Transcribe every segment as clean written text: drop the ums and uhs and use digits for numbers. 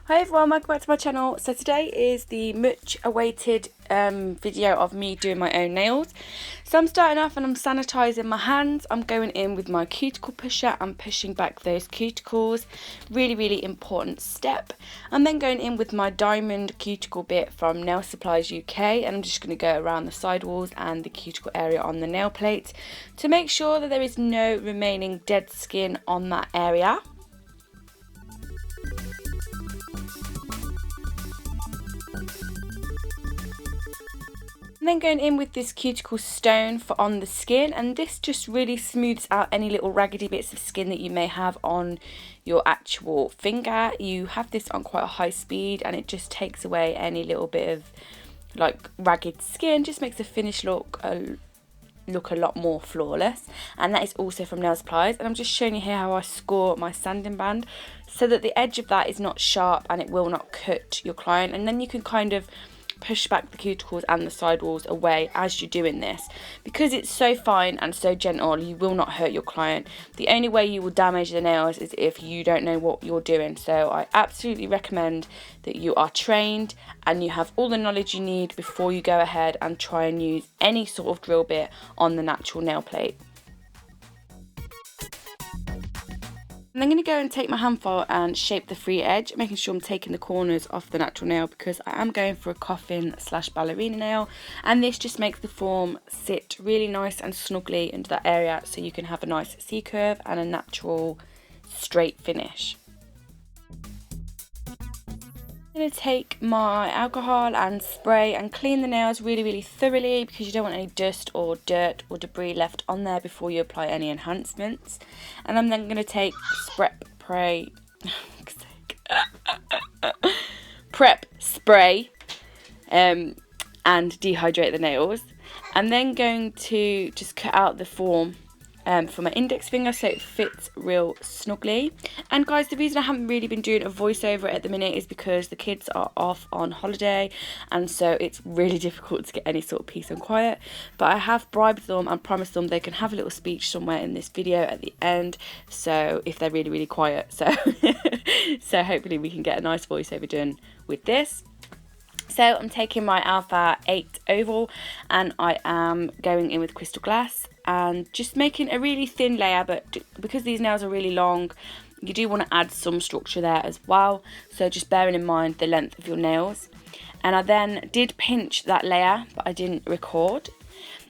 Hi everyone, welcome back to my channel. So today is the much awaited video of me doing my own nails. So I'm starting off and I'm sanitising my hands. I'm going in with my cuticle pusher and pushing back those cuticles. Really important step. I'm then going in with my diamond cuticle bit from Nail Supplies UK, and I'm just going to go around the sidewalls and the cuticle area on the nail plate to make sure that there is no remaining dead skin on that area. And then going in with this cuticle stone for on the skin, and this just really smooths out any little raggedy bits of skin that you may have on your actual finger. You have this on quite a high speed and it just takes away any little bit of like ragged skin, just makes the finish look a lot more flawless. And that is also from Nail Supplies, and I'm just showing you here how I score my sanding band so that the edge of that is not sharp and it will not cut your client. And then you can kind of push back the cuticles and the sidewalls away as you're doing this. Because it's so fine and so gentle, you will not hurt your client. The only way you will damage the nails is if you don't know what you're doing. So I absolutely recommend that you are trained and you have all the knowledge you need before you go ahead and try and use any sort of drill bit on the natural nail plate. And I'm going to go and take my hand file and shape the free edge, making sure I'm taking the corners off the natural nail because I am going for a coffin / ballerina nail, and this just makes the form sit really nice and snugly into that area so you can have a nice C curve and a natural straight finish. I'm going to take my alcohol and spray and clean the nails really thoroughly because you don't want any dust or dirt or debris left on there before you apply any enhancements. And I'm then going to take prep spray and dehydrate the nails. I'm then going to just cut out the form for my index finger so it fits real snugly. And guys, the reason I haven't really been doing a voiceover at the minute is because the kids are off on holiday, and so it's really difficult to get any sort of peace and quiet. But I have bribed them and promised them they can have a little speech somewhere in this video at the end, so if they're really quiet, so so hopefully we can get a nice voiceover done with this. So I'm taking my Alpha 8 oval and I am going in with crystal glass and just making a really thin layer, but because these nails are really long, you do want to add some structure there as well, so just bearing in mind the length of your nails. And I then did pinch that layer, but I didn't record.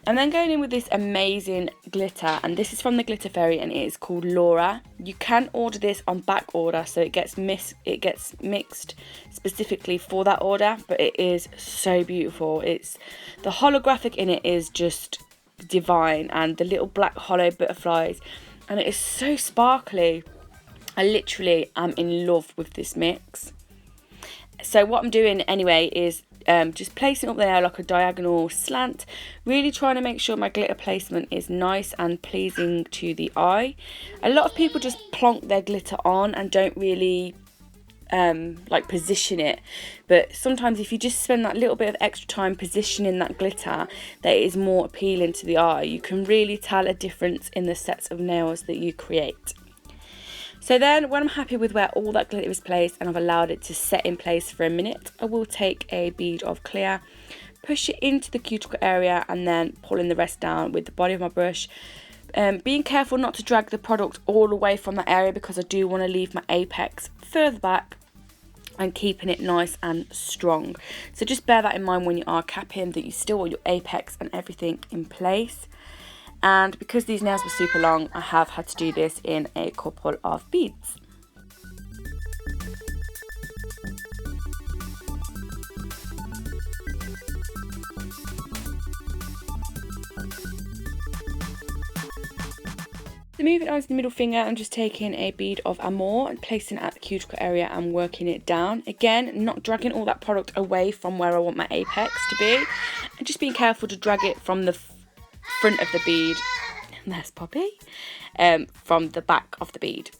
I'm then going in with this amazing glitter, and this is from the Glitter Fairy and it is called Laura. You can order this on back order, so it gets mixed specifically for that order, but it is so beautiful. It's the holographic in it is just divine, and the little black hollow butterflies, and it is so sparkly. I literally am in love with this mix. So what I'm doing anyway is just placing up there like a diagonal slant, really trying to make sure my glitter placement is nice and pleasing to the eye. A lot of people just plonk their glitter on and don't really like position it, but sometimes if you just spend that little bit of extra time positioning that glitter, that is more appealing to the eye. You can really tell a difference in the sets of nails that you create. So then when I'm happy with where all that glitter is placed and I've allowed it to set in place for a minute, I will take a bead of clear, push it into the cuticle area and then pulling the rest down with the body of my brush. Being careful not to drag the product all away from that area because I do want to leave my apex further back and keeping it nice and strong. So just bear that in mind when you are capping, that you still want your apex and everything in place. And because these nails were super long, I have had to do this in a couple of beads. So moving on to the middle finger, I'm just taking a bead of Amor and placing it at the cuticle area and working it down. Again, not dragging all that product away from where I want my apex to be, and just being careful to drag it from the front of the bead, and there's Poppy, from the back of the bead.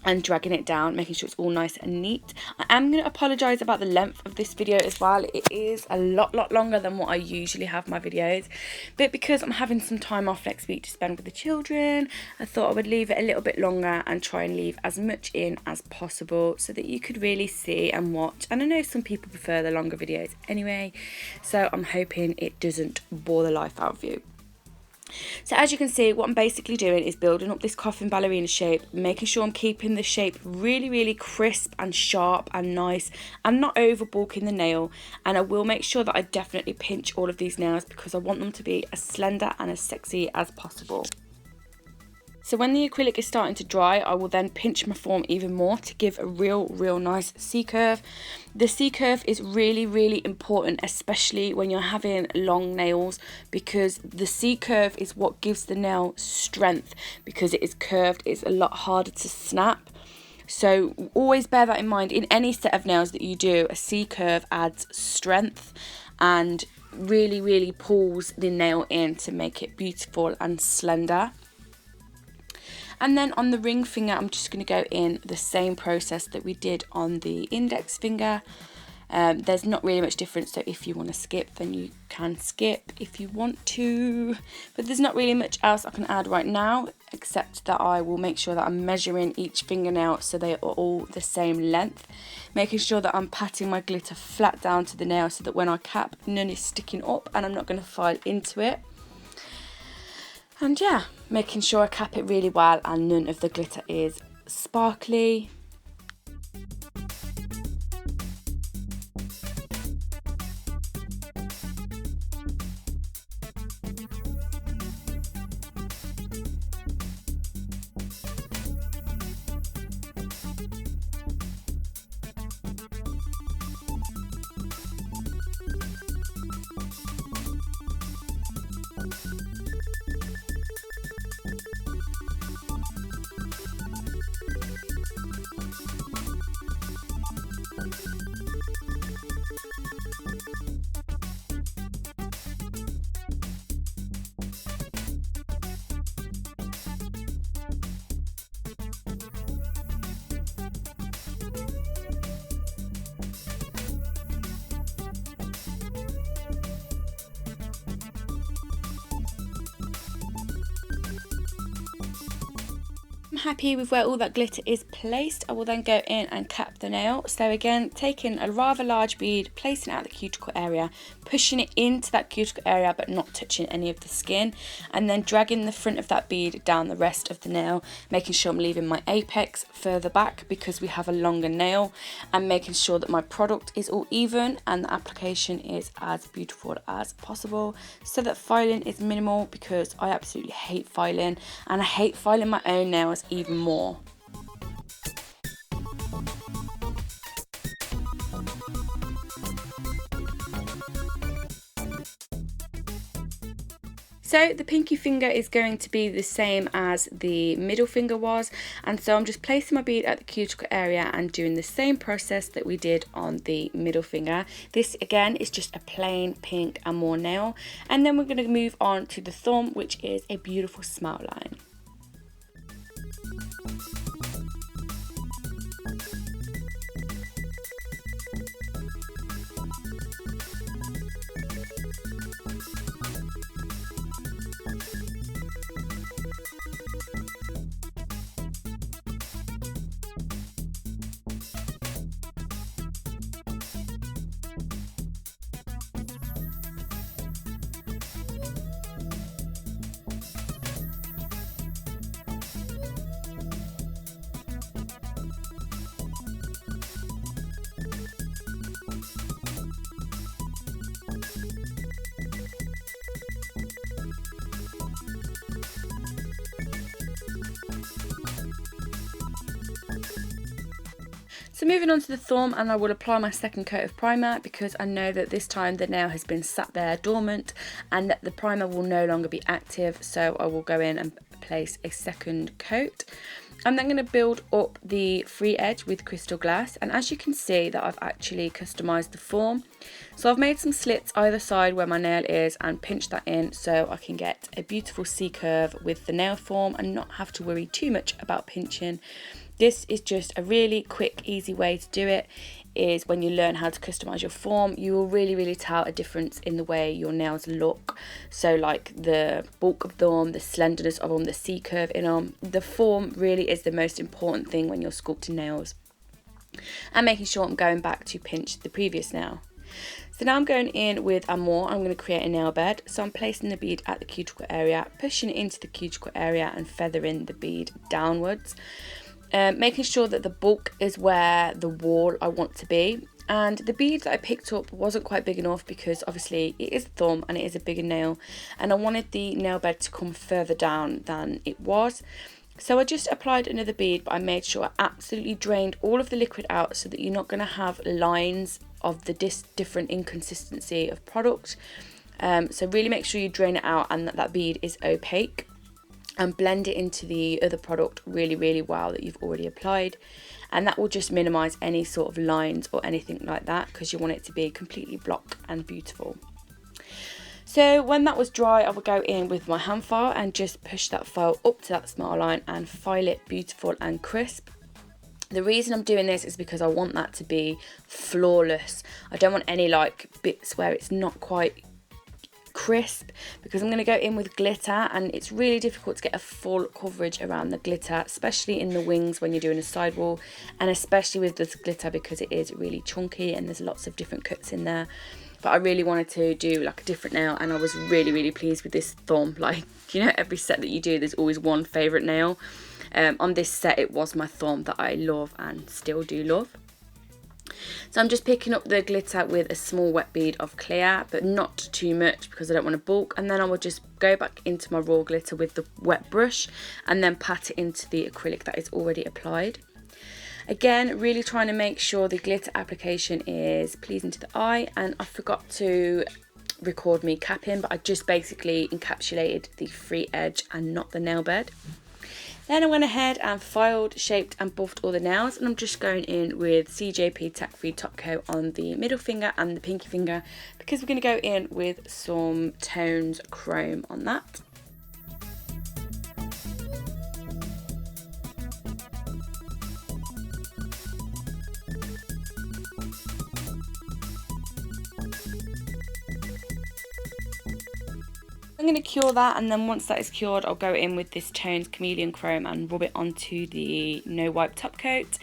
and dragging it down, making sure it's all nice and neat. I am going to apologise about the length of this video as well. It is a lot longer than what I usually have my videos, but because I'm having some time off next week to spend with the children, I thought I would leave it a little bit longer and try and leave as much in as possible so that you could really see and watch. And I know some people prefer the longer videos anyway, so I'm hoping it doesn't bore the life out of you. So as you can see, what I'm basically doing is building up this coffin ballerina shape, making sure I'm keeping the shape really crisp and sharp and nice and not over bulking the nail. And I will make sure that I definitely pinch all of these nails because I want them to be as slender and as sexy as possible. So when the acrylic is starting to dry, I will then pinch my form even more to give a real nice C-curve. The C-curve is really important, especially when you're having long nails, because the C-curve is what gives the nail strength. Because it is curved, it's a lot harder to snap. So always bear that in mind. In any set of nails that you do, a C-curve adds strength and really pulls the nail in to make it beautiful and slender. And then on the ring finger, I'm just going to go in the same process that we did on the index finger. There's not really much difference, so if you want to skip, then you can skip if you want to. But there's not really much else I can add right now, except that I will make sure that I'm measuring each fingernail so they are all the same length. Making sure that I'm patting my glitter flat down to the nail so that when I cap, none is sticking up and I'm not going to file into it. And yeah, making sure I cap it really well and none of the glitter is sparkly. I'm happy with where all that glitter is placed. I will then go in and cap the nail. So again, taking a rather large bead, placing it at the cuticle area, pushing it into that cuticle area but not touching any of the skin, and then dragging the front of that bead down the rest of the nail, making sure I'm leaving my apex further back because we have a longer nail, and making sure that my product is all even and the application is as beautiful as possible, so that filing is minimal, because I absolutely hate filing, and I hate filing my own nails even more. So the pinky finger is going to be the same as the middle finger was, and so I'm just placing my bead at the cuticle area and doing the same process that we did on the middle finger. This again is just a plain pink amor nail, and then we're going to move on to the thumb, which is a beautiful smile line. So moving on to the thumb, and I will apply my second coat of primer because I know that this time the nail has been sat there dormant and that the primer will no longer be active, so I will go in and place a second coat. I'm then going to build up the free edge with crystal glass, and as you can see that I've actually customised the form. So I've made some slits either side where my nail is and pinched that in so I can get a beautiful C curve with the nail form and not have to worry too much about pinching. This is just a really quick, easy way to do it. Is when you learn how to customize your form, you will really tell a difference in the way your nails look. So like the bulk of them, the slenderness of them, the C curve in them. The form really is the most important thing when you're sculpting nails. And making sure I'm going back to pinch the previous nail. So now I'm going in with Amor. I'm going to create a nail bed. So I'm placing the bead at the cuticle area, pushing it into the cuticle area and feathering the bead downwards. Making sure that the bulk is where the wall I want to be. And the bead that I picked up wasn't quite big enough because obviously it is a thumb and it is a bigger nail. And I wanted the nail bed to come further down than it was. So I just applied another bead, but I made sure I absolutely drained all of the liquid out so that you're not going to have lines of the different inconsistency of product. So really make sure you drain it out and that bead is opaque. And blend it into the other product really well that you've already applied, and that will just minimize any sort of lines or anything like that because you want it to be completely block and beautiful. So when that was dry, I will go in with my hand file and just push that file up to that smile line and file it beautiful and crisp. The reason I'm doing this is because I want that to be flawless. I don't want any like bits where it's not quite crisp, because I'm going to go in with glitter and it's really difficult to get a full coverage around the glitter, especially in the wings when you're doing a sidewall, and especially with this glitter because it is really chunky and there's lots of different cuts in there. But I really wanted to do like a different nail, and I was really pleased with this thumb. Like, you know, every set that you do there's always one favourite nail. On this set it was my thumb that I love and still do love. So I'm just picking up the glitter with a small wet bead of clear, but not too much because I don't want to bulk, and then I will just go back into my raw glitter with the wet brush and then pat it into the acrylic that is already applied. Again, really trying to make sure the glitter application is pleasing to the eye, and I forgot to record me capping, but I just basically encapsulated the free edge and not the nail bed. Then I went ahead and filed, shaped and buffed all the nails, and I'm just going in with CJP Tack Free Top Coat on the middle finger and the pinky finger because we're going to go in with some Tones Chrome on that. I'm going to cure that, and then once that is cured I'll go in with this Tones Chameleon Chrome and rub it onto the no wipe top coat,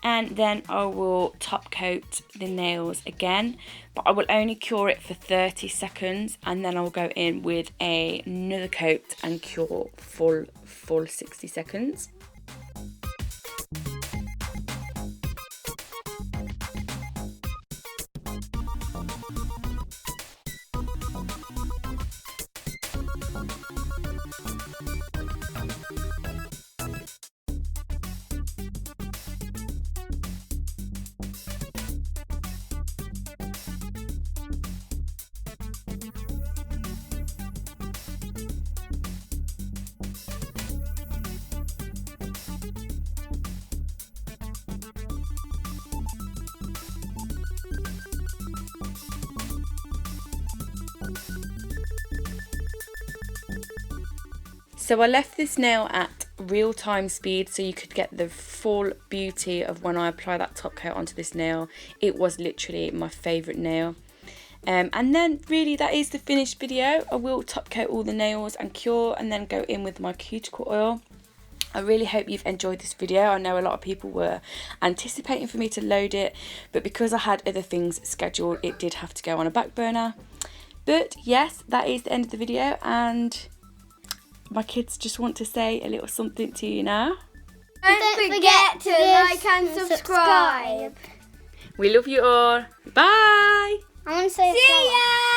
and then I will top coat the nails again, but I will only cure it for 30 seconds and then I'll go in with another coat and cure full 60 seconds. So I left this nail at real-time speed so you could get the full beauty of when I apply that top coat onto this nail. It was literally my favourite nail. And then really that is the finished video. I will top coat all the nails and cure and then go in with my cuticle oil. I really hope you've enjoyed this video. I know a lot of people were anticipating for me to load it, but because I had other things scheduled, it did have to go on a back burner. But yes, that is the end of the video, and my kids just want to say a little something to you now. Don't forget to like and subscribe. We love you all. Bye. I want to say see ya.